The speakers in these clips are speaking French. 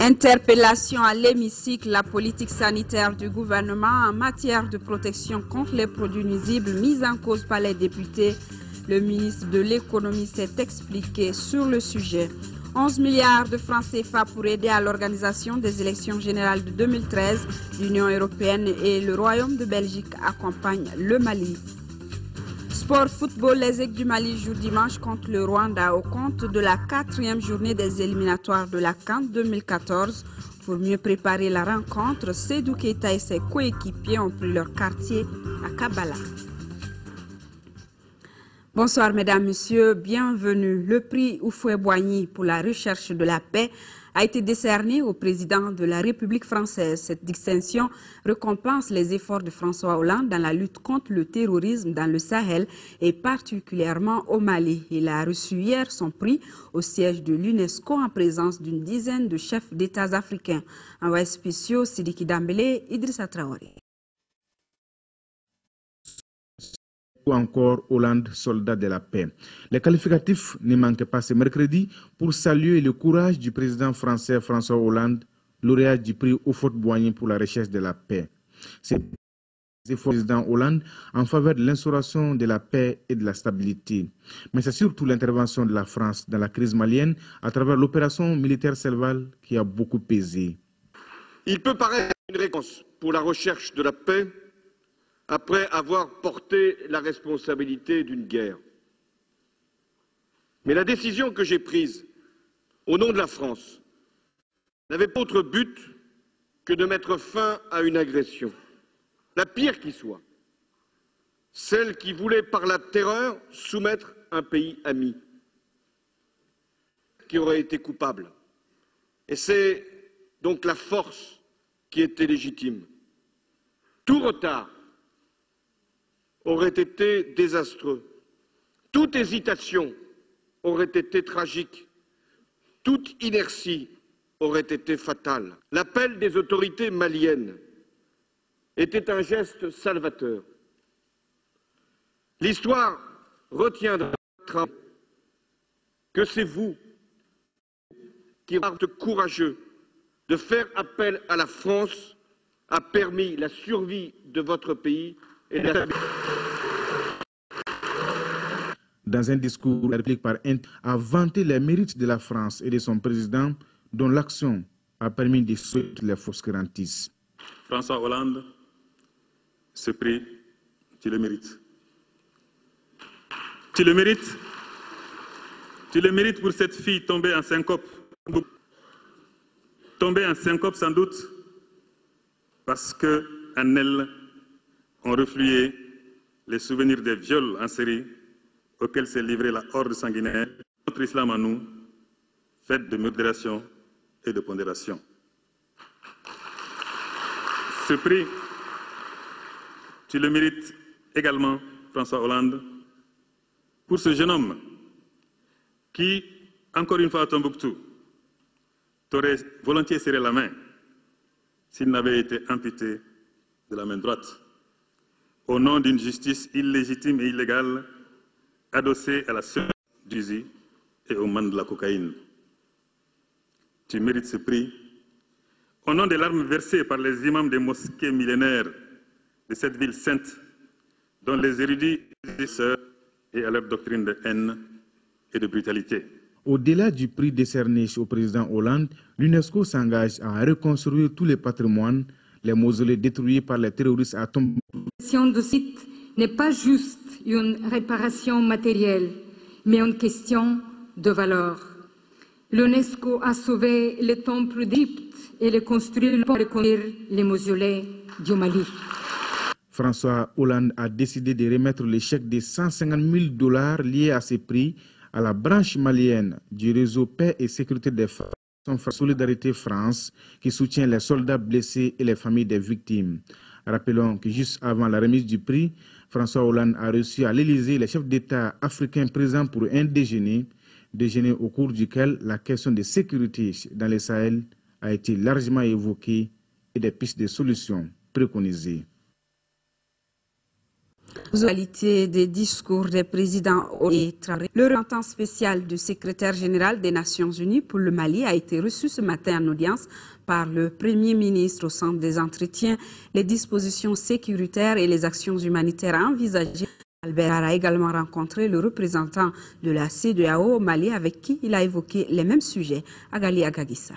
Interpellation à l'hémicycle, la politique sanitaire du gouvernement en matière de protection contre les produits nuisibles mise en cause par les députés. Le ministre de l'économie s'est expliqué sur le sujet. 11 milliards de francs CFA pour aider à l'organisation des élections générales de 2013. L'Union européenne et le Royaume de Belgique accompagnent le Mali. Sport football, les Aigles du Mali jouent dimanche contre le Rwanda au compte de la 4e journée des éliminatoires de la CAN 2014. Pour mieux préparer la rencontre, Seydou Keita et ses coéquipiers ont pris leur quartier à Kabbalah. Bonsoir mesdames, messieurs, bienvenue. Le prix Houphouët-Boigny pour la recherche de la paix a été décerné au président de la République française. Cette distinction récompense les efforts de François Hollande dans la lutte contre le terrorisme dans le Sahel et particulièrement au Mali. Il a reçu hier son prix au siège de l'UNESCO en présence d'une dizaine de chefs d'États africains. Envoyés spéciaux, Sidiki Dambélé, Idrissa Traoré. Ou encore Hollande, soldat de la paix. Les qualificatifs ne manquent pas ce mercredi pour saluer le courage du président français François Hollande, lauréat du prix Houphouët-Boigny pour la recherche de la paix. C'est le président Hollande en faveur de l'instauration de la paix et de la stabilité. Mais c'est surtout l'intervention de la France dans la crise malienne à travers l'opération militaire Serval qui a beaucoup pesé. Il peut paraître une réponse pour la recherche de la paix après avoir porté la responsabilité d'une guerre. Mais la décision que j'ai prise au nom de la France n'avait pas autre but que de mettre fin à une agression, la pire qui soit, celle qui voulait par la terreur soumettre un pays ami, qui aurait été coupable. Et c'est donc la force qui était légitime. Tout retard aurait été désastreux. Toute hésitation aurait été tragique. Toute inertie aurait été fatale. L'appel des autorités maliennes était un geste salvateur. L'histoire retiendra que c'est vous qui êtes courageux de faire appel à la France a permis la survie de votre pays. Dans un discours, la République par a vanté les mérites de la France et de son président, dont l'action a permis de sauver les fausses garanties. François Hollande, ce prix, tu le mérites. Tu le mérites. Tu le mérites pour cette fille tombée en syncope. Tombée en syncope sans doute parce qu'en elle, ont reflué les souvenirs des viols en série auxquels s'est livrée la horde sanguinaire. Notre islam en nous, fait de modération et de pondération. Ce prix, tu le mérites également, François Hollande, pour ce jeune homme qui, encore une fois à Tombouctou, t'aurait volontiers serré la main s'il n'avait été amputé de la main droite, au nom d'une justice illégitime et illégale, adossée à la seule du fusil et au man de la cocaïne. Tu mérites ce prix au nom des larmes versées par les imams des mosquées millénaires de cette ville sainte, dont les érudits et à leur doctrine de haine et de brutalité. Au-delà du prix décerné au président Hollande, l'UNESCO s'engage à reconstruire tous les patrimoines, les mausolées détruits par les terroristes à Tombouctou. La question de site n'est pas juste une réparation matérielle, mais une question de valeur. L'UNESCO a sauvé les temples d'Égypte et les construit pour reconstruire les mausolées du Mali. François Hollande a décidé de remettre le chèque de 150 000 $ liés à ces prix à la branche malienne du réseau Paix et Sécurité des Femmes, Solidarité France, qui soutient les soldats blessés et les familles des victimes. Rappelons que juste avant la remise du prix, François Hollande a reçu à l'Élysée les chefs d'État africains présents pour un déjeuner au cours duquel la question de sécurité dans le Sahel a été largement évoquée et des pistes de solutions préconisées. Qualité des discours des présidents et le représentant spécial du secrétaire général des Nations Unies pour le Mali a été reçu ce matin en audience par le Premier ministre au centre des entretiens. Les dispositions sécuritaires et les actions humanitaires envisagées. Albert a également rencontré le représentant de la CEDEAO au Mali avec qui il a évoqué les mêmes sujets. Agali Agagissa.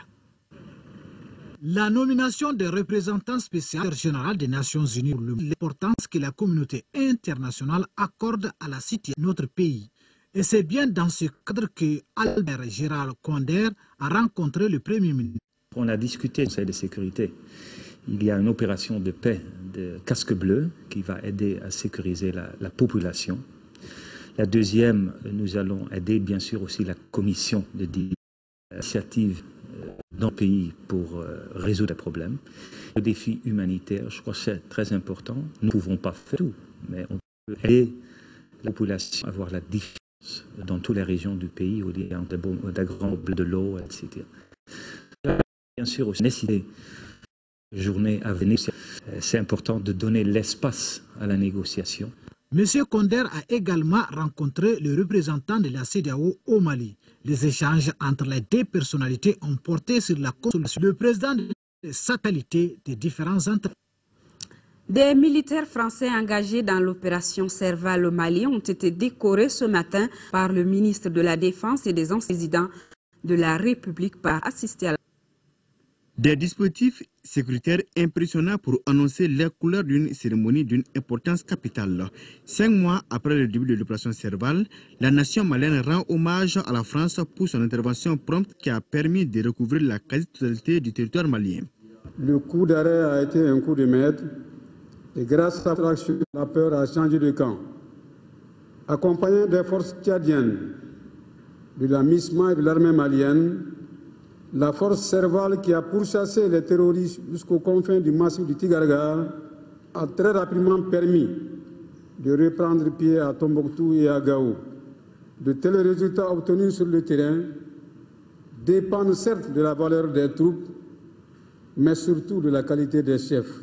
La nomination des représentants spéciaux généraux des Nations Unies pour l'importance que la communauté internationale accorde à la situation de notre pays. Et c'est bien dans ce cadre que Albert Gérald Konder a rencontré le Premier ministre. On a discuté du Conseil de sécurité. Il y a une opération de paix de casque bleu qui va aider à sécuriser la population. La deuxième, nous allons aider bien sûr aussi la commission de d'initiative dans le pays pour résoudre les problèmes. Le défi humanitaire, je crois que c'est très important. Nous ne pouvons pas faire tout, mais on peut aider la population à avoir la différence dans toutes les régions du pays où il y a des grands problèmes de l'eau, etc. Bien sûr, aussi, nécessité journée à venir, c'est important de donner l'espace à la négociation. M. Konder a également rencontré le représentant de la CEDEAO au Mali. Les échanges entre les deux personnalités ont porté sur la consolidation du président des satellites des différents entreprises. Des militaires français engagés dans l'opération Serval au Mali ont été décorés ce matin par le ministre de la Défense et des anciens présidents de la République par assister à la... Des dispositifs sécuritaires impressionnants pour annoncer les couleurs d'une cérémonie d'une importance capitale. 5 mois après le début de l'opération Serval, la nation malienne rend hommage à la France pour son intervention prompte qui a permis de recouvrir la quasi-totalité du territoire malien. Le coup d'arrêt a été un coup de maître et grâce à l'action, la peur a changé de camp. Accompagné des forces tchadiennes, de la MISMA et de l'armée malienne, la force Serval qui a pourchassé les terroristes jusqu'aux confins du massif du Tigargar a très rapidement permis de reprendre pied à Tombouctou et à Gao. De tels résultats obtenus sur le terrain dépendent certes de la valeur des troupes, mais surtout de la qualité des chefs.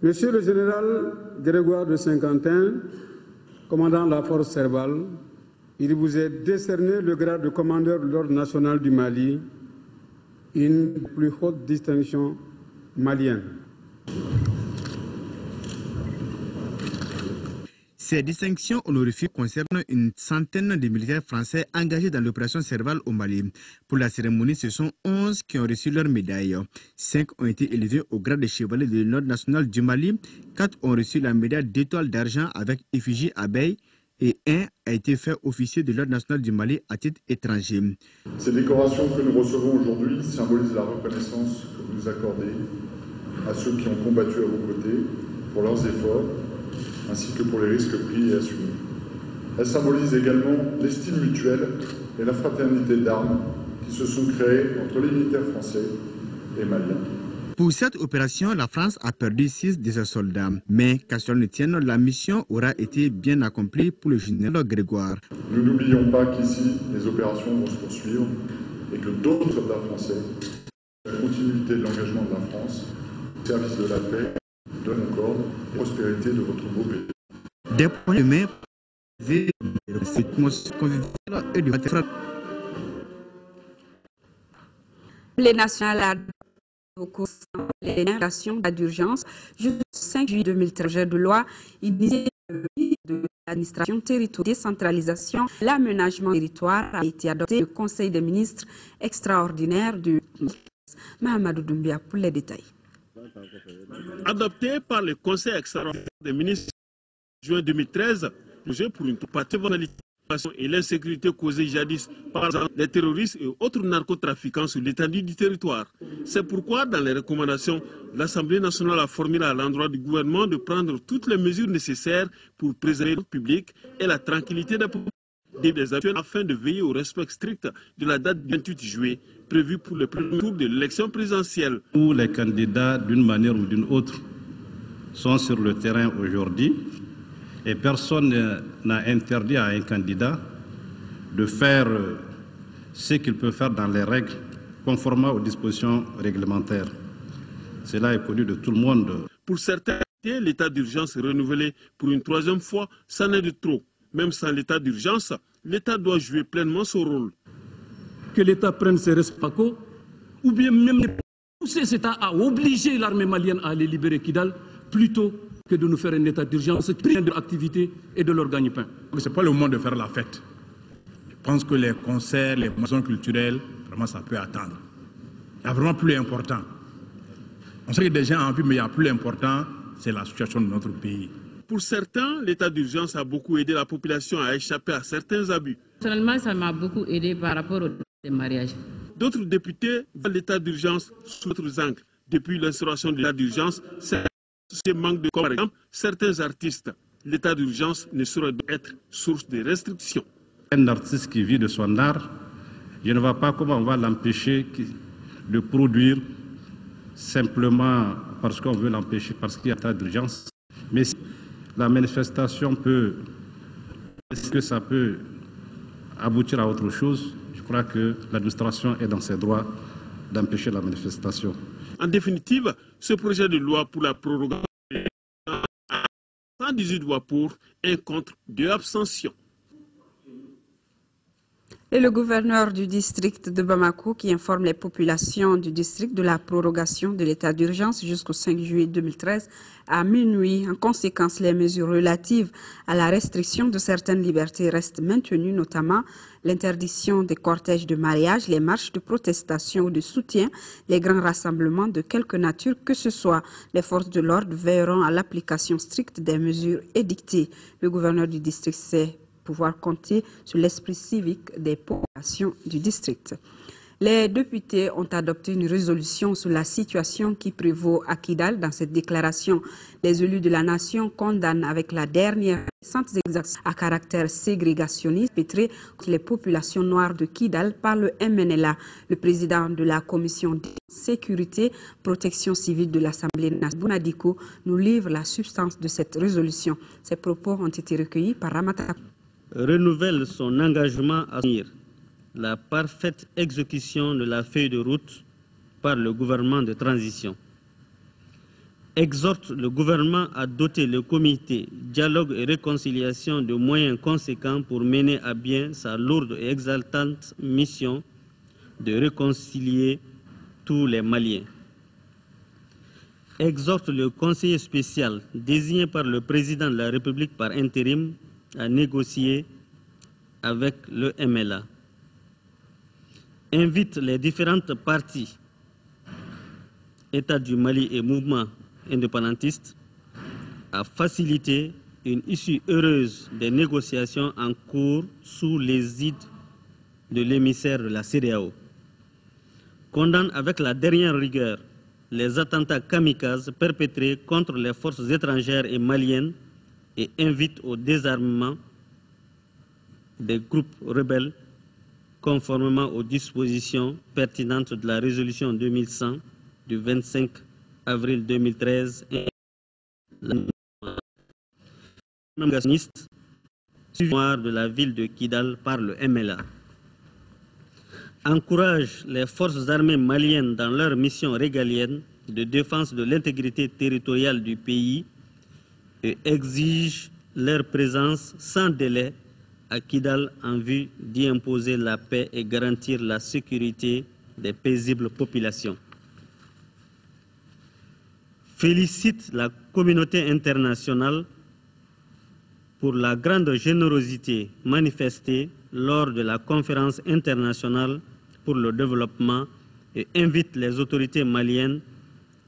Monsieur le général Grégoire de Saint-Quentin, commandant la force Serval, il vous est décerné le grade de commandeur de l'Ordre national du Mali, une plus haute distinction malienne. Ces distinctions honorifiques concernent une centaine de militaires français engagés dans l'opération Serval au Mali. Pour la cérémonie, ce sont 11 qui ont reçu leur médaille. 5 ont été élevés au grade de chevalier de l'Ordre national du Mali. 4 ont reçu la médaille d'étoile d'argent avec effigie abeille. Et 1 a été fait officier de l'Ordre national du Mali à titre étranger. Ces décorations que nous recevons aujourd'hui symbolisent la reconnaissance que vous nous accordez à ceux qui ont combattu à vos côtés pour leurs efforts, ainsi que pour les risques pris et assumés. Elles symbolisent également l'estime mutuelle et la fraternité d'armes qui se sont créées entre les militaires français et maliens. Pour cette opération, la France a perdu 6 de ses soldats. Mais, qu'à cela ne tienne, la mission aura été bien accomplie pour le général Grégoire. Nous n'oublions pas qu'ici, les opérations vont se poursuivre et que d'autres soldats français, la continuité de l'engagement de la France, au service de la paix, de la concorde et de la prospérité de votre beau pays. Des points de main de cette conviviale et du matériel. Les nationales au cours de l'élection d'urgence jusqu'au 5 juillet 2013 de loi initiée de l'administration territoriale, décentralisation, l'aménagement territoire a été adopté le Conseil des ministres extraordinaire du Mahamadou Doumbia pour les détails. Adopté par le Conseil extraordinaire des ministres en juin 2013, le jeu pour une partie et l'insécurité causée jadis par les terroristes et autres narcotrafiquants sur l'étendue du territoire. C'est pourquoi, dans les recommandations, l'Assemblée nationale a formulé à l'endroit du gouvernement de prendre toutes les mesures nécessaires pour préserver le public et la tranquillité des actions afin de veiller au respect strict de la date du 28 juillet prévue pour le premier tour de l'élection présidentielle. Tous les candidats, d'une manière ou d'une autre, sont sur le terrain aujourd'hui. Et personne n'a interdit à un candidat de faire ce qu'il peut faire dans les règles, conformément aux dispositions réglementaires. Cela est connu de tout le monde. Pour certains, l'état d'urgence renouvelé pour une troisième fois, ça n'est de trop. Même sans l'état d'urgence, l'État doit jouer pleinement son rôle. Que l'État prenne ses responsabilités, ou bien même pousser cet État à obliger l'armée malienne à aller libérer Kidal, plutôt que de nous faire un état d'urgence privé de leur activité et de leur gagne-pain. Ce n'est pas le moment de faire la fête. Je pense que les concerts, les maisons culturelles, vraiment ça peut attendre. Il y a vraiment plus important. On sait que des gens ont envie, mais il y a plus important, c'est la situation de notre pays. Pour certains, l'état d'urgence a beaucoup aidé la population à échapper à certains abus. Personnellement, ça m'a beaucoup aidé par rapport au mariage. D'autres députés voient l'état d'urgence sous d'autres angles. Depuis l'instauration de l'état d'urgence, ce manque de corps, par exemple, certains artistes. L'état d'urgence ne saurait être source de restrictions. Un artiste qui vit de son art, je ne vois pas comment on va l'empêcher de produire simplement parce qu'on veut l'empêcher, parce qu'il y a état d'urgence. Mais si la manifestation peut, est-ce que ça peut aboutir à autre chose? Je crois que l'administration est dans ses droits d'empêcher la manifestation. En définitive, ce projet de loi pour la prorogation 118 voix pour, 1 contre, 2 abstentions. Et le gouverneur du district de Bamako qui informe les populations du district de la prorogation de l'état d'urgence jusqu'au 5 juillet 2013 à minuit. En conséquence, les mesures relatives à la restriction de certaines libertés restent maintenues, notamment l'interdiction des cortèges de mariage, les marches de protestation ou de soutien, les grands rassemblements de quelque nature que ce soit. Les forces de l'ordre veilleront à l'application stricte des mesures édictées. Le gouverneur du district sait pouvoir compter sur l'esprit civique des populations du district. Les députés ont adopté une résolution sur la situation qui prévaut à Kidal. Dans cette déclaration, les élus de la nation condamnent avec la dernière récente exaction à caractère ségrégationniste perpétrée contre les populations noires de Kidal par le MNLA. Le président de la commission de sécurité, protection civile de l'Assemblée nationale, Bounadiko, nous livre la substance de cette résolution. Ces propos ont été recueillis par Ramata. Renouvelle son engagement à soutenir la parfaite exécution de la feuille de route par le gouvernement de transition. Exhorte le gouvernement à doter le comité dialogue et réconciliation de moyens conséquents pour mener à bien sa lourde et exaltante mission de réconcilier tous les Maliens. Exhorte le conseiller spécial désigné par le président de la République par intérim à négocier avec le MLA. Invite les différentes parties, État du Mali et mouvement indépendantiste, à faciliter une issue heureuse des négociations en cours sous l'égide de l'émissaire de la CEDEAO. Condamne avec la dernière rigueur les attentats kamikazes perpétrés contre les forces étrangères et maliennes et invite au désarmement des groupes rebelles conformément aux dispositions pertinentes de la résolution 2100 du 25 avril 2013 et de la ville de Kidal par le MLA. Encourage les forces armées maliennes dans leur mission régalienne de défense de l'intégrité territoriale du pays et exige leur présence sans délai à Kidal en vue d'y imposer la paix et garantir la sécurité des paisibles populations. Félicite la communauté internationale pour la grande générosité manifestée lors de la conférence internationale pour le développement et invite les autorités maliennes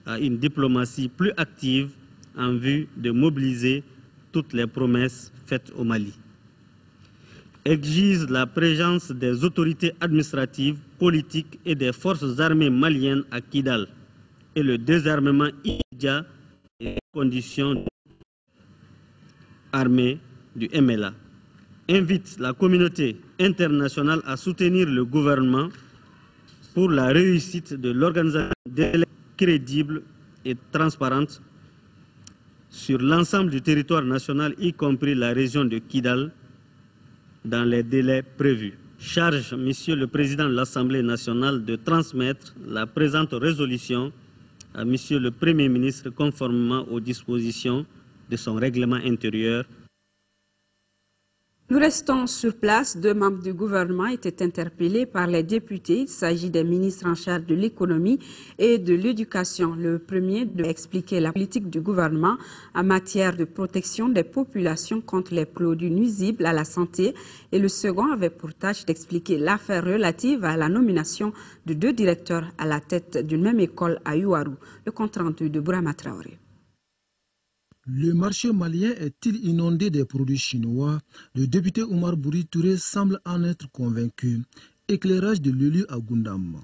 à une diplomatie plus active en vue de mobiliser toutes les promesses faites au Mali. Exige la présence des autorités administratives, politiques et des forces armées maliennes à Kidal et le désarmement immédiat des conditions armées du MLA. Invite la communauté internationale à soutenir le gouvernement pour la réussite de l'organisation d'élections crédibles et transparentes sur l'ensemble du territoire national, y compris la région de Kidal, dans les délais prévus. Charge, Monsieur le Président de l'Assemblée nationale, de transmettre la présente résolution à Monsieur le Premier ministre conformément aux dispositions de son règlement intérieur. Nous restons sur place. 2 membres du gouvernement étaient interpellés par les députés. Il s'agit des ministres en charge de l'économie et de l'éducation. Le premier devait expliquer la politique du gouvernement en matière de protection des populations contre les produits nuisibles à la santé. Et le second avait pour tâche d'expliquer l'affaire relative à la nomination de 2 directeurs à la tête d'une même école à Yuwaru. Le compte rendu de Bourama Traoré. Le marché malien est-il inondé des produits chinois? Le député Oumar Bouri Touré semble en être convaincu. Éclairage de l'élu à Goundam.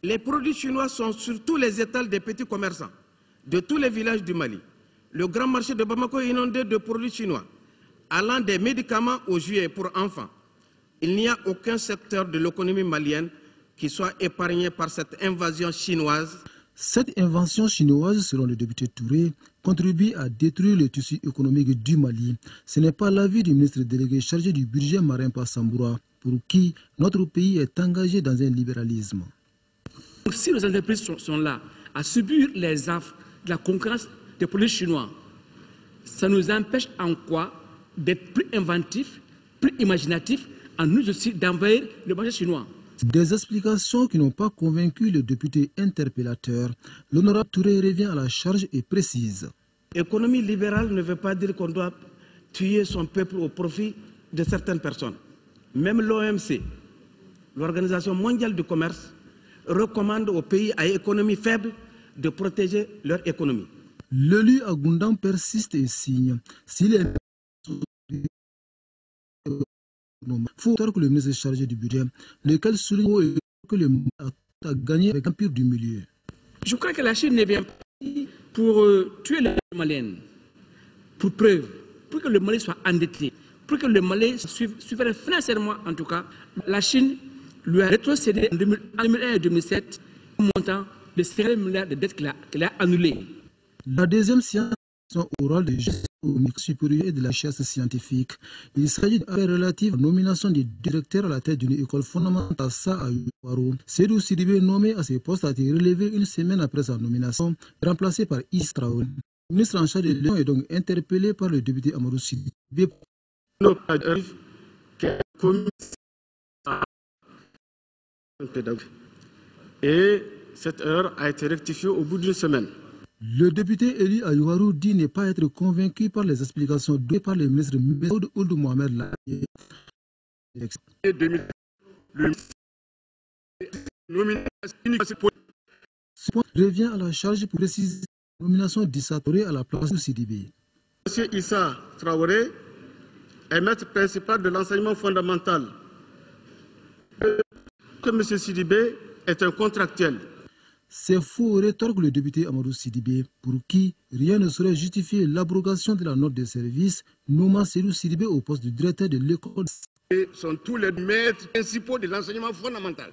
Les produits chinois sont sur tous les étals des petits commerçants de tous les villages du Mali. Le grand marché de Bamako est inondé de produits chinois, allant des médicaments aux jouets pour enfants. Il n'y a aucun secteur de l'économie malienne qui soit épargné par cette invasion chinoise. Cette invention chinoise, selon le député Touré, contribue à détruire le tissu économique du Mali. Ce n'est pas l'avis du ministre délégué chargé du budget Marin Passamboura, pour qui notre pays est engagé dans un libéralisme. Si nos entreprises sont là à subir les affres de la concurrence des produits chinois, ça nous empêche en quoi d'être plus inventifs, plus imaginatifs, en nous aussi d'envahir le marché chinois. Des explications qui n'ont pas convaincu le député interpellateur. L'honorable Touré revient à la charge et précise. L'économie libérale ne veut pas dire qu'on doit tuer son peuple au profit de certaines personnes. Même l'OMC, l'Organisation mondiale du commerce, recommande aux pays à économie faible de protéger leur économie. L'élu à Goundam persiste et signe. S'il est faut que le ministre chargé du budget, lequel souligne que le Mali a gagné avec l'empire du milieu. Je crois que la Chine ne vient pas pour tuer les Maliens, pour preuve, pour que le Mali soit endetté, pour que le Mali soit souverain financièrement en tout cas. La Chine lui a rétrocédé en 2001 et 2007 un montant de 50 milliards de dettes qu'elle a annulées. La deuxième séance orale de gestion au mix supérieur et de la chasse scientifique. Il s'agit d'une affaire relative à la nomination du directeur à la tête d'une école fondamentale à Yuwaru. Sédou Sidibé, nommé à ce poste, a été relevé une semaine après sa nomination, remplacé par Issa Traoré. Le ministre en charge de l'élection est donc interpellé par le député Amadou Sidibé. Et cette erreur a été rectifiée au bout d'une semaine. Le député élu à Yuwaru dit ne pas être convaincu par les explications données par le ministre Messoud Ould Mohamed Laye. Ce point revient à la charge pour préciser la nomination d'Issa Traoré à la place de Sidibé. M. Issa Traoré est maître principal de l'enseignement fondamental. Que M. Sidibé est un contractuel. C'est faux, rétorque le député Amadou Sidibé, pour qui rien ne saurait justifier l'abrogation de la note de service nommant Sédou Sidibé au poste de directeur de l'école. Ce sont tous les maîtres principaux de l'enseignement fondamental.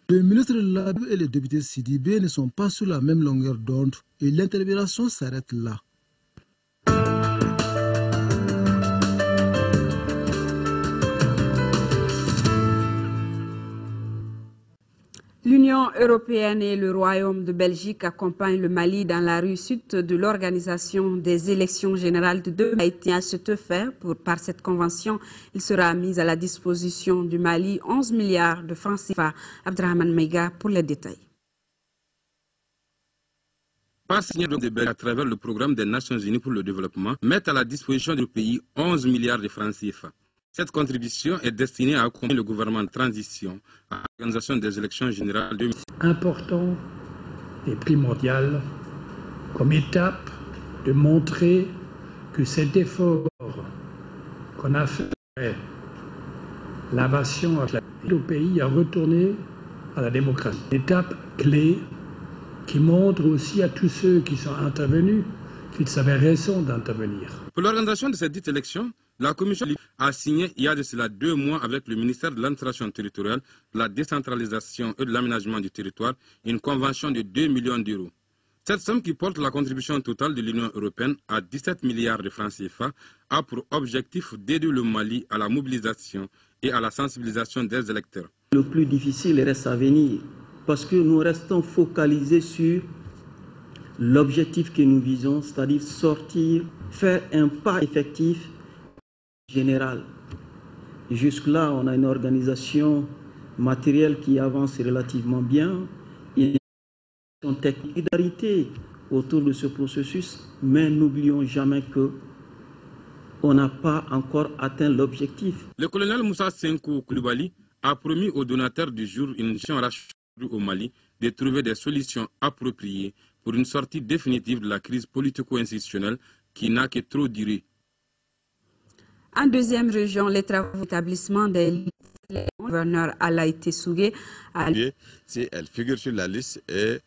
Le ministre Labou et le député Sidibé ne sont pas sur la même longueur d'onde et l'interpellation s'arrête là. L'Union européenne et le Royaume de Belgique accompagnent le Mali dans la réussite de l'organisation des élections générales de 2021. À cette fin, par cette convention, il sera mis à la disposition du Mali 11 milliards de francs CFA. Abdrahman Meiga pour les détails. Pas signé de Belgique à travers le programme des Nations Unies pour le développement, mettent à la disposition du pays 11 milliards de francs CFA. Cette contribution est destinée à accompagner le gouvernement de transition à l'organisation des élections générales 2020. Important et primordial comme étape de montrer que cet effort qu'on a fait, l'invasion au pays a retourné à la démocratie. Étape clé qui montre aussi à tous ceux qui sont intervenus qu'ils avaient raison d'intervenir. Pour l'organisation de cette dite élection, la Commission a signé il y a de cela 2 mois avec le ministère de l'administration territoriale, de la décentralisation et de l'aménagement du territoire une convention de 2 millions d'euros. Cette somme qui porte la contribution totale de l'Union européenne à 17 milliards de francs CFA a pour objectif d'aider le Mali à la mobilisation et à la sensibilisation des électeurs. Le plus difficile reste à venir parce que nous restons focalisés sur l'objectif que nous visons, c'est-à-dire sortir, faire un pas effectif général. Jusque-là, on a une organisation matérielle qui avance relativement bien. Il y a une technicité autour de ce processus, mais n'oublions jamais que on n'a pas encore atteint l'objectif. Le colonel Moussa Senkou Koulibaly a promis aux donateurs du jour une mission rachète au Mali de trouver des solutions appropriées pour une sortie définitive de la crise politico-institutionnelle qui n'a que trop duré. En deuxième région, les travaux d'établissement des gouverneur Alaï Tessougué a... Si elle figure sur la liste et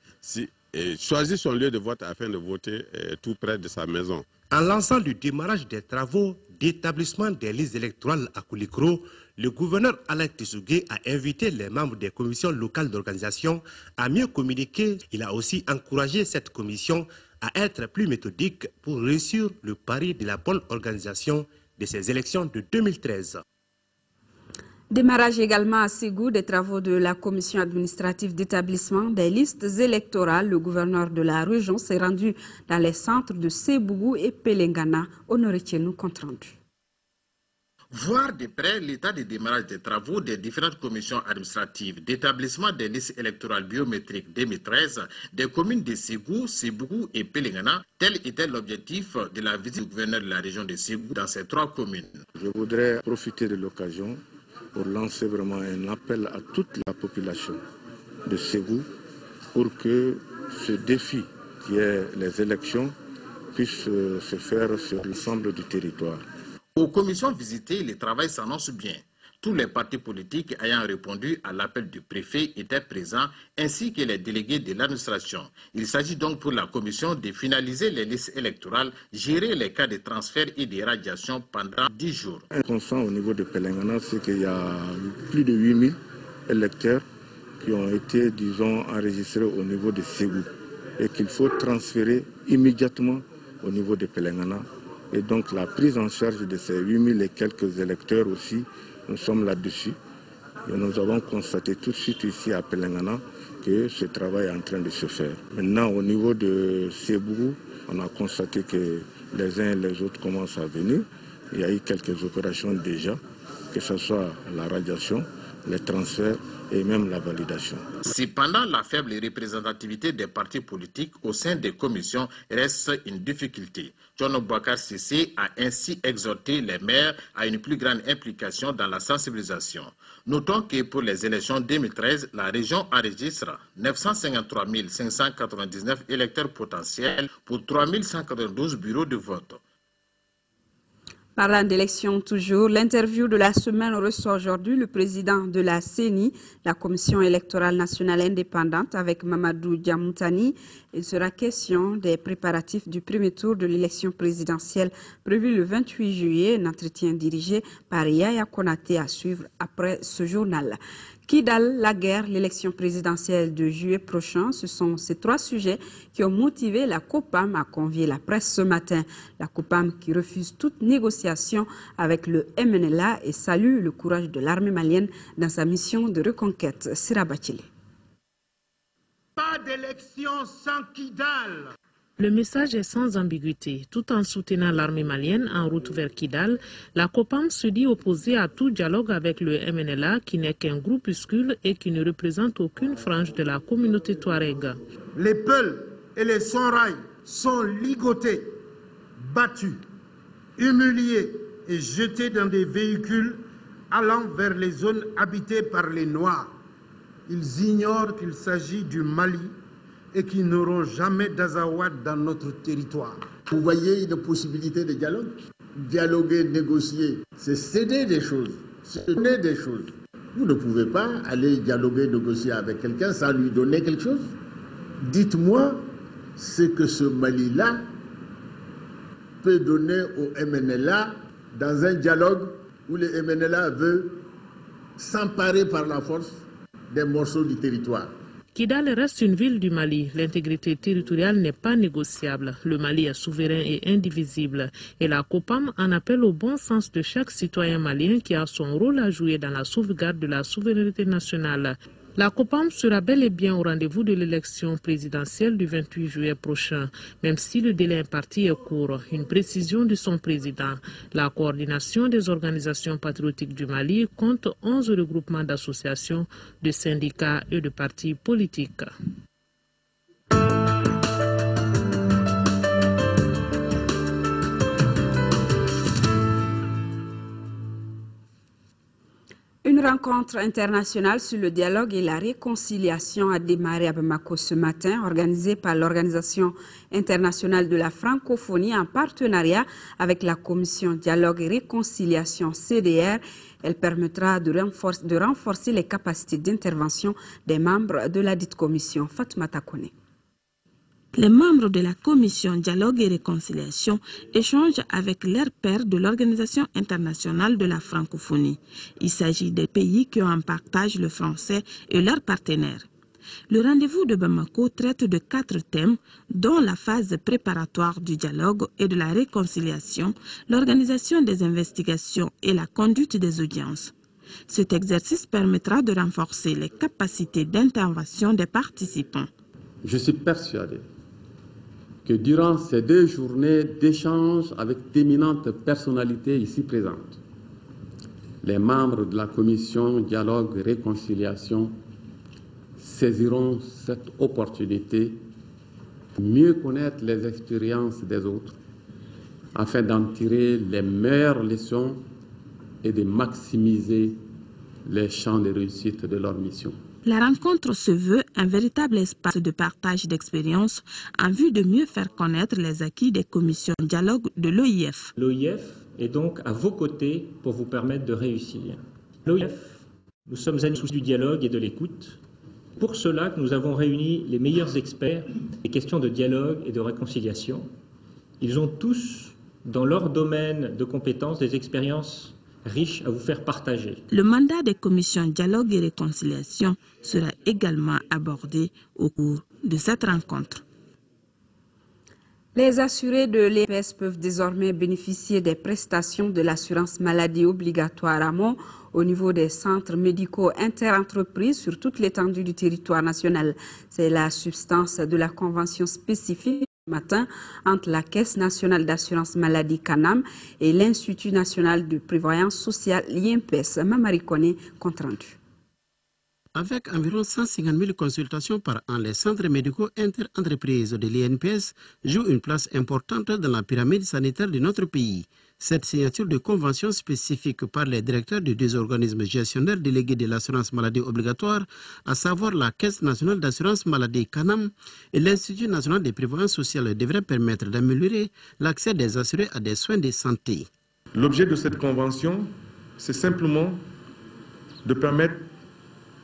choisit son lieu de vote afin de voter tout près de sa maison. En lançant le démarrage des travaux d'établissement des listes électorales à Koulikro, le gouverneur Alaï Tessougué a invité les membres des commissions locales d'organisation à mieux communiquer. Il a aussi encouragé cette commission à être plus méthodique pour réussir le pari de la bonne organisation de ces élections de 2013. Démarrage également à Ségou des travaux de la commission administrative d'établissement des listes électorales. Le gouverneur de la région s'est rendu dans les centres de Sébougou et Pelengana. Honoré Tchenou, compte rendu. Voir de près l'état de démarrage des travaux des différentes commissions administratives d'établissement des listes électorales biométriques 2013 des communes de Ségou, Sébougou et Pelengana, tel était l'objectif de la visite du gouverneur de la région de Ségou dans ces trois communes. Je voudrais profiter de l'occasion pour lancer vraiment un appel à toute la population de Ségou pour que ce défi qui est les élections puisse se faire sur l'ensemble du territoire. Aux commissions visitées, le travail s'annonce bien. Tous les partis politiques ayant répondu à l'appel du préfet étaient présents, ainsi que les délégués de l'administration. Il s'agit donc pour la commission de finaliser les listes électorales, gérer les cas de transfert et de radiation pendant 10 jours. Un constat au niveau de Pelengana, c'est qu'il y a plus de 8000 électeurs qui ont été, disons, enregistrés au niveau de Ségou et qu'il faut transférer immédiatement au niveau de Pelengana. Et donc la prise en charge de ces 8000 et quelques électeurs aussi, nous sommes là-dessus et nous avons constaté tout de suite ici à Pelengana que ce travail est en train de se faire. Maintenant, au niveau de Sébougou, on a constaté que les uns et les autres commencent à venir. Il y a eu quelques opérations déjà, que ce soit la radiation, les transferts et même la validation. Cependant, la faible représentativité des partis politiques au sein des commissions reste une difficulté. John Bouakar Sissé a ainsi exhorté les maires à une plus grande implication dans la sensibilisation. Notons que pour les élections 2013, la région enregistre 953 599 électeurs potentiels pour 3192 bureaux de vote. Parlant d'élections toujours, l'interview de la semaine reçoit aujourd'hui le président de la CENI, la Commission électorale nationale indépendante, avec Mamadou Diamoutani. Il sera question des préparatifs du premier tour de l'élection présidentielle prévue le 28 juillet, un entretien dirigé par Yaya Konaté à suivre après ce journal. Kidal, la guerre, l'élection présidentielle de juillet prochain, ce sont ces trois sujets qui ont motivé la COPAM à convier la presse ce matin. La COPAM qui refuse toute négociation avec le MNLA et salue le courage de l'armée malienne dans sa mission de reconquête. Sira Bachile. Pas d'élection sans Kidal. Le message est sans ambiguïté. Tout en soutenant l'armée malienne en route vers Kidal, la COPAM se dit opposée à tout dialogue avec le MNLA qui n'est qu'un groupuscule et qui ne représente aucune frange de la communauté touareg. Les Peuls et les Sonraï sont ligotés, battus, humiliés et jetés dans des véhicules allant vers les zones habitées par les Noirs. Ils ignorent qu'il s'agit du Mali et qui n'auront jamais d'Azawad dans notre territoire. Vous voyez une possibilité de dialogue? Dialoguer, négocier, c'est céder des choses, c'est donner des choses. Vous ne pouvez pas aller dialoguer, négocier avec quelqu'un sans lui donner quelque chose. Dites-moi ce que ce Mali-là peut donner au MNLA dans un dialogue où le MNLA veut s'emparer par la force des morceaux du territoire. Kidal reste une ville du Mali. L'intégrité territoriale n'est pas négociable. Le Mali est souverain et indivisible. Et la COPAM en appelle au bon sens de chaque citoyen malien qui a son rôle à jouer dans la sauvegarde de la souveraineté nationale. La COPAM sera bel et bien au rendez-vous de l'élection présidentielle du 28 juillet prochain, même si le délai imparti est court. Une précision de son président. La coordination des organisations patriotiques du Mali compte 11 regroupements d'associations, de syndicats et de partis politiques. Une rencontre internationale sur le dialogue et la réconciliation a démarré à Bamako ce matin, organisée par l'Organisation internationale de la francophonie en partenariat avec la Commission Dialogue et Réconciliation CDR. Elle permettra de renforcer les capacités d'intervention des membres de la dite commission. Fatmata Kone. Les membres de la Commission Dialogue et Réconciliation échangent avec leurs pairs de l'Organisation internationale de la francophonie. Il s'agit des pays qui ont en partage le français et leurs partenaires. Le rendez-vous de Bamako traite de 4 thèmes, dont la phase préparatoire du dialogue et de la réconciliation, l'organisation des investigations et la conduite des audiences. Cet exercice permettra de renforcer les capacités d'intervention des participants. Je suis persuadé que durant ces 2 journées d'échange avec d'éminentes personnalités ici présentes, les membres de la Commission Dialogue et Réconciliation saisiront cette opportunité de mieux connaître les expériences des autres afin d'en tirer les meilleures leçons et de maximiser les champs de réussite de leur mission. La rencontre se veut un véritable espace de partage d'expériences en vue de mieux faire connaître les acquis des commissions dialogue de l'OIF. L'OIF est donc à vos côtés pour vous permettre de réussir. L'OIF, nous sommes à l'issue du dialogue et de l'écoute. Pour cela, nous avons réuni les meilleurs experts des questions de dialogue et de réconciliation. Ils ont tous, dans leur domaine de compétences, des expériences riche à vous faire partager. Le mandat des commissions dialogue et réconciliation sera également abordé au cours de cette rencontre. Les assurés de l'EPS peuvent désormais bénéficier des prestations de l'assurance maladie obligatoire AMO au niveau des centres médicaux interentreprises sur toute l'étendue du territoire national. C'est la substance de la convention spécifique matin entre la Caisse nationale d'assurance maladie CANAM et l'Institut national de prévoyance sociale l'INPS. Mamari Kone, compte rendu. Avec environ 150 000 consultations par an, les centres médicaux interentreprises de l'INPS jouent une place importante dans la pyramide sanitaire de notre pays. Cette signature de convention spécifique par les directeurs des 2 organismes gestionnaires délégués de l'assurance maladie obligatoire, à savoir la Caisse nationale d'assurance maladie CANAM et l'Institut national de prévoyance sociale, devrait permettre d'améliorer l'accès des assurés à des soins de santé. L'objet de cette convention, c'est simplement de permettre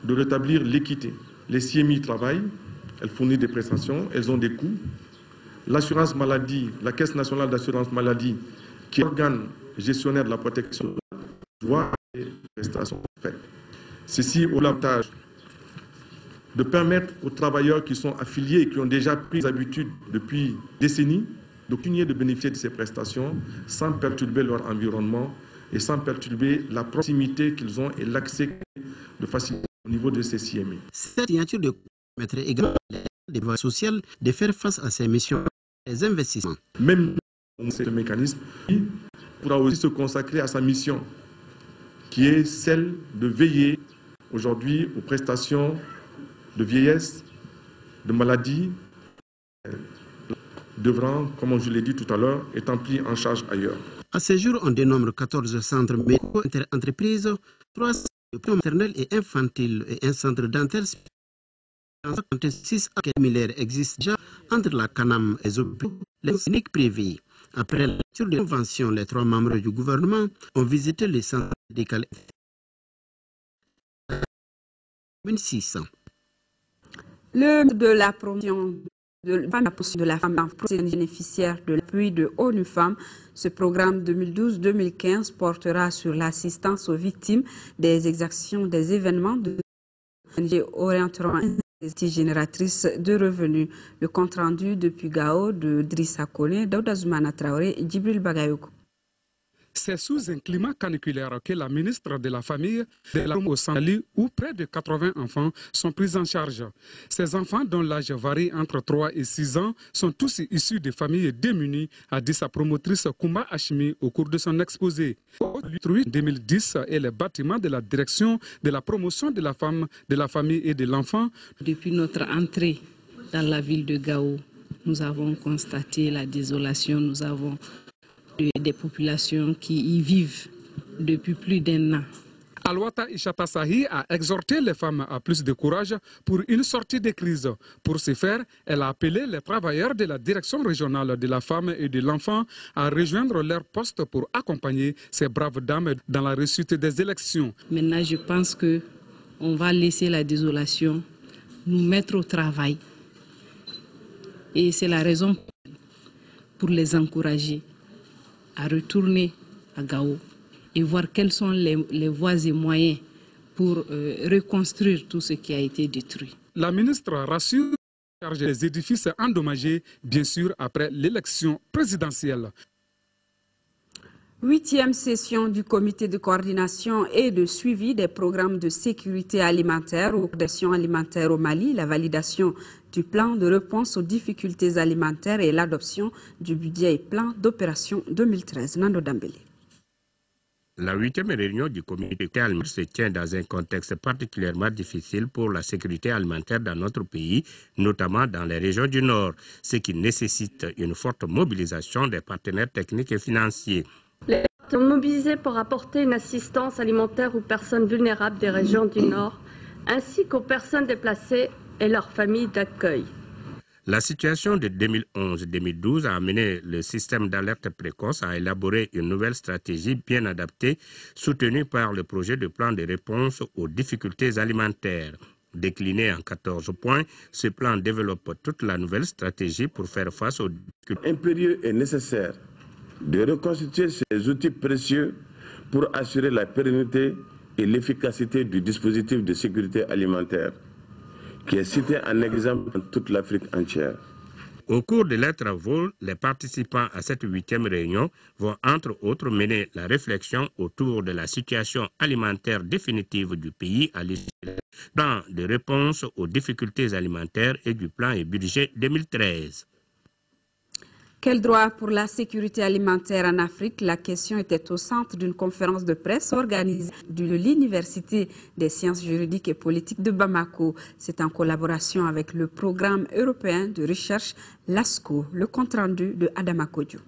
de rétablir l'équité. Les CMI travaillent, elles fournissent des prestations, elles ont des coûts. L'assurance maladie, la Caisse nationale d'assurance maladie, qui est l'organe gestionnaire de la protection, doit des prestations faites. Ceci au l'avantage de permettre aux travailleurs qui sont affiliés et qui ont déjà pris l'habitude depuis décennies de continuer de bénéficier de ces prestations sans perturber leur environnement et sans perturber la proximité qu'ils ont et l'accès de facilité au niveau de ces CMI. Cette signature de permettrait également des voies sociales de faire face à ces missions et les investissements. Même ce mécanisme pourra aussi se consacrer à sa mission, qui est celle de veiller aujourd'hui aux prestations de vieillesse, de maladie, devront, comme je l'ai dit tout à l'heure, être pris en charge ailleurs. À ce jour, on dénombre 14 centres médicaux interentreprises, 3 maternels et infantiles et un centre dentaire. 56 similaires existent déjà entre la CANAM et les cliniques privées. Après la lecture de la convention, les 3 membres du gouvernement ont visité les centres médicaux. 1600. Le de la promotion de la femme bénéficiaire de l'appui de ONU Femmes, ce programme 2012-2015 portera sur l'assistance aux victimes des exactions des événements de orienteront des génératrices de revenus. Le compte rendu depuis Gao de Drissa Kone, Daouda Zoumana Traoré et Djibril Bagayoko. C'est sous un climat caniculaire que la ministre de la Famille de la au Mali, où près de 80 enfants sont pris en charge. Ces enfants, dont l'âge varie entre 3 et 6 ans, sont tous issus de familles démunies, a dit sa promotrice Kouma Hachimi au cours de son exposé. Détruit en 2010 et les bâtiments de la direction de la promotion de la femme, de la famille et de l'enfant. Depuis notre entrée dans la ville de Gao, nous avons constaté la désolation, nous avons des populations qui y vivent depuis plus d'1 an. Alouata Ishata Sahi a exhorté les femmes à plus de courage pour une sortie de crise. Pour ce faire, elle a appelé les travailleurs de la direction régionale de la femme et de l'enfant à rejoindre leur poste pour accompagner ces braves dames dans la réussite des élections. Maintenant, je pense qu'on va laisser la désolation, nous mettre au travail. Et c'est la raison pour les encourager à retourner à Gao et voir quelles sont les voies et moyens pour reconstruire tout ce qui a été détruit. La ministre rassure les édifices endommagés, bien sûr, après l'élection présidentielle. 8e session du comité de coordination et de suivi des programmes de sécurité alimentaire ou d'action alimentaire au Mali, la validation du plan de réponse aux difficultés alimentaires et l'adoption du budget et plan d'opération 2013. Nando Dambélé. La 8e réunion du comité alimentaire se tient dans un contexte particulièrement difficile pour la sécurité alimentaire dans notre pays, notamment dans les régions du Nord, ce qui nécessite une forte mobilisation des partenaires techniques et financiers. Les sont mobilisés pour apporter une assistance alimentaire aux personnes vulnérables des régions du Nord, ainsi qu'aux personnes déplacées et leurs familles d'accueil. La situation de 2011-2012 a amené le système d'alerte précoce à élaborer une nouvelle stratégie bien adaptée, soutenue par le projet de plan de réponse aux difficultés alimentaires. Décliné en 14 points, ce plan développe toute la nouvelle stratégie pour faire face aux difficultés. Impérieux et nécessaire de reconstituer ces outils précieux pour assurer la pérennité et l'efficacité du dispositif de sécurité alimentaire, qui est cité en exemple dans toute l'Afrique entière. Au cours de leurs travaux, les participants à cette 8e réunion vont entre autres mener la réflexion autour de la situation alimentaire définitive du pays à l'issue du plan de réponse aux difficultés alimentaires et du plan et budget 2013. Quel droit pour la sécurité alimentaire en Afrique? La question était au centre d'une conférence de presse organisée de l'Université des sciences juridiques et politiques de Bamako. C'est en collaboration avec le programme européen de recherche LASCO. Le compte-rendu de Adama Kodjo.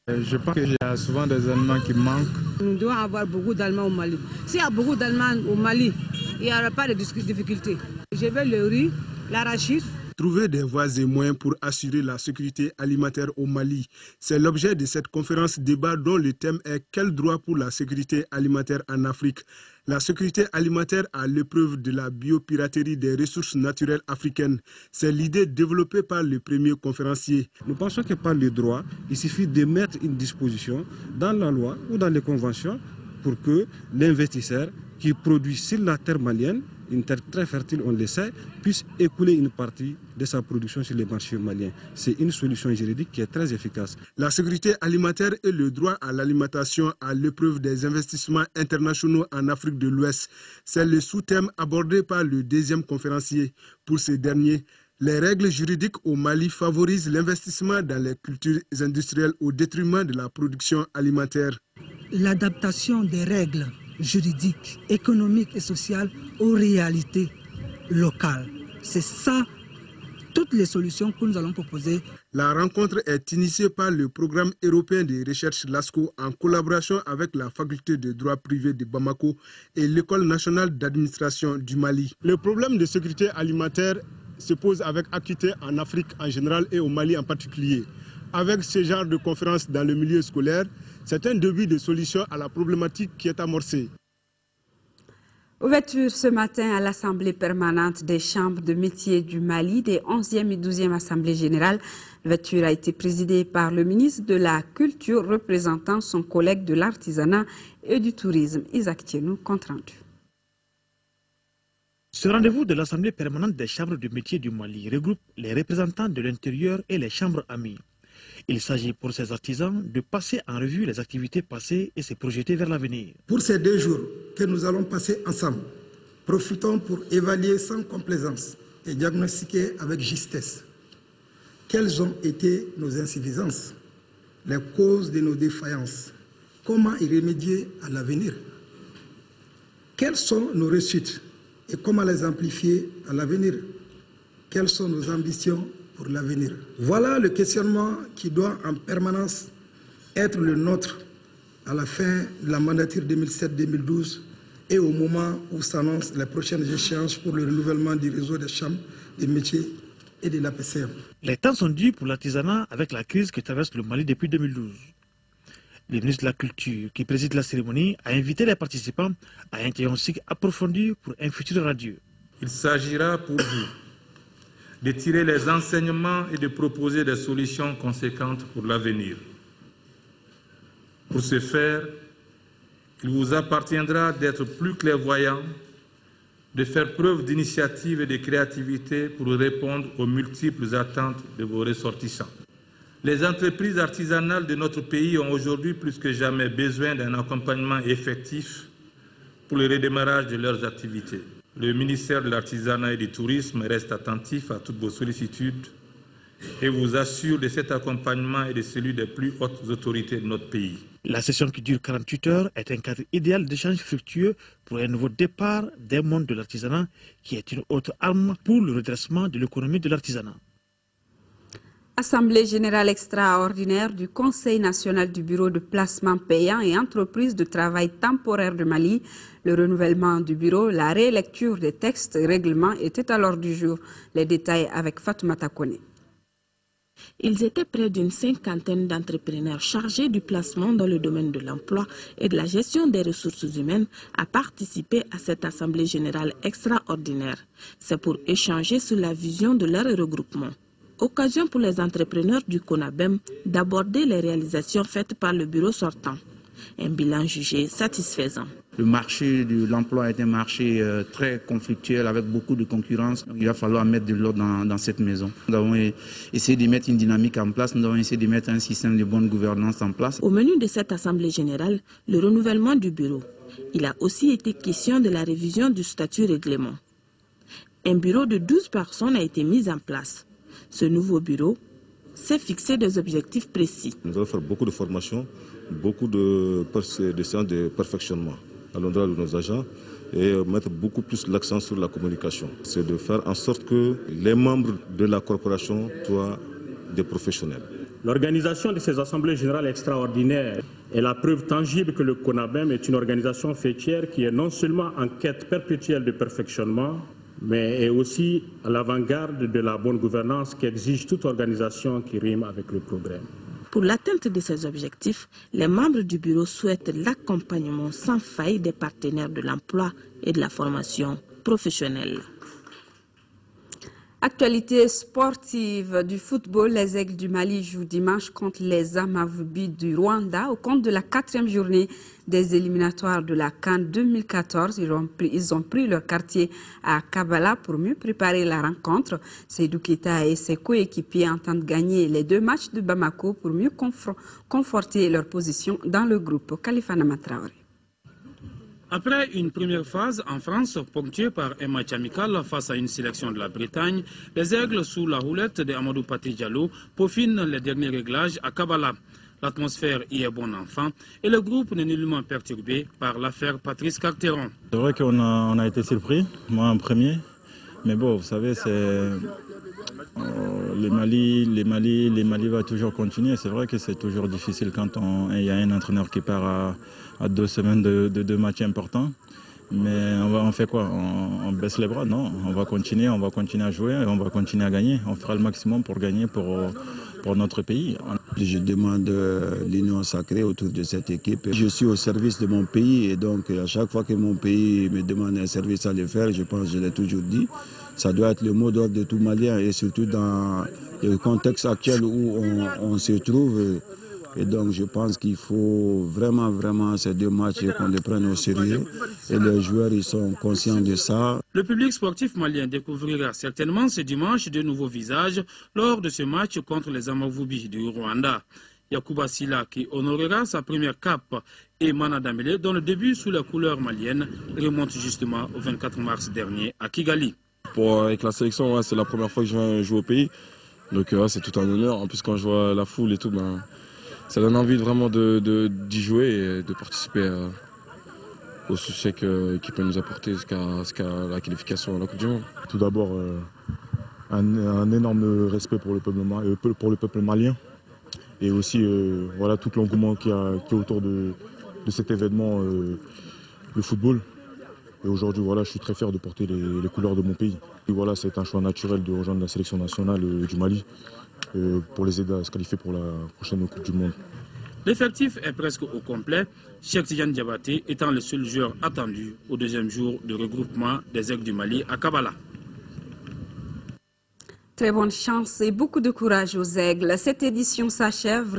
Je pense qu'il y a souvent des aliments qui manquent. Nous devons avoir beaucoup d'aliments au Mali. S'il y a beaucoup d'aliments au Mali, il n'y aura pas de difficultés. Je veux le riz, l'arachide. Trouver des voies et moyens pour assurer la sécurité alimentaire au Mali. C'est l'objet de cette conférence débat dont le thème est « Quel droit pour la sécurité alimentaire en Afrique ?» La sécurité alimentaire à l'épreuve de la biopiraterie des ressources naturelles africaines. C'est l'idée développée par le premier conférencier. Nous pensons que par le droit, il suffit de mettre une disposition dans la loi ou dans les conventions pour que l'investisseur qui produit sur la terre malienne, une terre très fertile, on le sait, puisse écouler une partie de sa production sur les marchés maliens. C'est une solution juridique qui est très efficace. La sécurité alimentaire et le droit à l'alimentation à l'épreuve des investissements internationaux en Afrique de l'Ouest. C'est le sous-thème abordé par le deuxième conférencier. Pour ce dernier, les règles juridiques au Mali favorisent l'investissement dans les cultures industrielles au détriment de la production alimentaire. L'adaptation des règles juridiques, économiques et sociales aux réalités locales. C'est ça, toutes les solutions que nous allons proposer. La rencontre est initiée par le programme européen de recherche LASCO en collaboration avec la faculté de droit privé de Bamako et l'école nationale d'administration du Mali. Le problème de sécurité alimentaire se pose avec acuité en Afrique en général et au Mali en particulier. Avec ce genre de conférences dans le milieu scolaire, c'est un début de solution à la problématique qui est amorcée. Ouverture ce matin à l'Assemblée permanente des chambres de métiers du Mali des 11e et 12e Assemblées générales. L'ouverture a été présidée par le ministre de la Culture représentant son collègue de l'artisanat et du tourisme, Isaac Thienou, compte rendu. Ce rendez-vous de l'Assemblée permanente des chambres de métiers du Mali regroupe les représentants de l'intérieur et les chambres amies. Il s'agit pour ces artisans de passer en revue les activités passées et se projeter vers l'avenir. Pour ces 2 jours que nous allons passer ensemble, profitons pour évaluer sans complaisance et diagnostiquer avec justesse quelles ont été nos insuffisances, les causes de nos défaillances, comment y remédier à l'avenir, quelles sont nos réussites et comment les amplifier à l'avenir, quelles sont nos ambitions pour l'avenir. Voilà le questionnement qui doit en permanence être le nôtre à la fin de la mandature 2007-2012 et au moment où s'annoncent les prochaines échéances pour le renouvellement du réseau des chambres, des métiers et de la PCM. Les temps sont durs pour l'artisanat avec la crise qui traverse le Mali depuis 2012. Le ministre de la Culture, qui préside la cérémonie, a invité les participants à un diagnostic approfondi pour un futur radieux. Il s'agira pour vous de tirer les enseignements et de proposer des solutions conséquentes pour l'avenir. Pour ce faire, il vous appartiendra d'être plus clairvoyant, de faire preuve d'initiative et de créativité pour répondre aux multiples attentes de vos ressortissants. Les entreprises artisanales de notre pays ont aujourd'hui plus que jamais besoin d'un accompagnement effectif pour le redémarrage de leurs activités. Le ministère de l'Artisanat et du Tourisme reste attentif à toutes vos sollicitudes et vous assure de cet accompagnement et de celui des plus hautes autorités de notre pays. La session qui dure 48 heures est un cadre idéal d'échange fructueux pour un nouveau départ d'un monde de l'artisanat qui est une autre arme pour le redressement de l'économie de l'artisanat. Assemblée générale extraordinaire du Conseil national du bureau de placement payant et entreprise de travail temporaire de Mali. Le renouvellement du bureau, la rélecture des textes et règlements étaient à l'ordre du jour. Les détails avec Fatoumata Kone. Ils étaient près d'une 50aine d'entrepreneurs chargés du placement dans le domaine de l'emploi et de la gestion des ressources humaines à participer à cette Assemblée générale extraordinaire. C'est pour échanger sur la vision de leur regroupement. Occasion pour les entrepreneurs du CONABEM d'aborder les réalisations faites par le bureau sortant. Un bilan jugé satisfaisant. Le marché de l'emploi est un marché très conflictuel avec beaucoup de concurrence. Il va falloir mettre de l'ordre dans cette maison. Nous avons essayé de mettre une dynamique en place, nous avons essayé de mettre un système de bonne gouvernance en place. Au menu de cette Assemblée générale, le renouvellement du bureau. Il a aussi été question de la révision du statut règlement. Un bureau de 12 personnes a été mis en place. Ce nouveau bureau s'est fixé des objectifs précis. Nous allons faire beaucoup de formations, beaucoup de séances de perfectionnement à l'endroit de nos agents et mettre beaucoup plus l'accent sur la communication. C'est de faire en sorte que les membres de la corporation soient des professionnels. L'organisation de ces assemblées générales extraordinaires est la preuve tangible que le CONABEM est une organisation fêtière qui est non seulement en quête perpétuelle de perfectionnement, mais est aussi à l'avant-garde de la bonne gouvernance qu'exige toute organisation qui rime avec le progrès. Pour l'atteinte de ces objectifs, les membres du bureau souhaitent l'accompagnement sans faille des partenaires de l'emploi et de la formation professionnelle. Actualité sportive du football, les Aigles du Mali jouent dimanche contre les Amavubi du Rwanda au compte de la 4e journée des éliminatoires de la CAN 2014. Ils ont pris leur quartier à Kabala pour mieux préparer la rencontre. Seydou Keita et ses coéquipiers entendent gagner les 2 matchs de Bamako pour mieux conforter leur position dans le groupe. Khalifa Namatraoré. Après une première phase en France ponctuée par un match amical face à une sélection de la Bretagne, les Aigles sous la houlette de Amadou Pati Diallo peaufinent les derniers réglages à Kabala. L'atmosphère y est bon enfant et le groupe n'est nullement perturbé par l'affaire Patrice Carteron. C'est vrai qu'on a été surpris, moi en premier, mais bon, vous savez, c'est... Les Mali va toujours continuer. C'est vrai que c'est toujours difficile quand il y a un entraîneur qui part à 2 semaines de 2 matchs importants. Mais on fait quoi? On baisse les bras? Non, on va continuer à jouer et on va continuer à gagner. On fera le maximum pour gagner pour notre pays. Je demande l'union sacrée autour de cette équipe. Je suis au service de mon pays et donc à chaque fois que mon pays me demande un service à le faire, je pense, je l'ai toujours dit, ça doit être le mot d'ordre de tout Malien et surtout dans le contexte actuel où on se trouve. Et donc je pense qu'il faut vraiment ces 2 matchs qu'on les prenne au sérieux. Et les joueurs ils sont conscients de ça. Le public sportif malien découvrira certainement ce dimanche de nouveaux visages lors de ce match contre les Amavubi du Rwanda. Yacouba Silla qui honorera sa première cape et Mana Dambélé dont le début sous les couleurs maliennes remonte justement au 24 mars dernier à Kigali. Avec la sélection, c'est la première fois que je viens jouer au pays. Donc c'est tout un honneur. En plus quand je vois la foule et tout, ça donne envie vraiment d'y jouer et de participer au succès qui peut nous apporter jusqu'à la qualification à la Coupe du Monde. Tout d'abord, un énorme respect pour le peuple malien. Et aussi voilà, tout l'engouement qui est autour de cet événement, le football. Et aujourd'hui, voilà, je suis très fier de porter les couleurs de mon pays. Et voilà, c'est un choix naturel de rejoindre la sélection nationale du Mali pour les aider à se qualifier pour la prochaine Coupe du Monde. L'effectif est presque au complet, Cheikh Tidiane Diabaté étant le seul joueur attendu au 2e jour de regroupement des Aigles du Mali à Kabbalah. Très bonne chance et beaucoup de courage aux Aigles. Cette édition s'achève.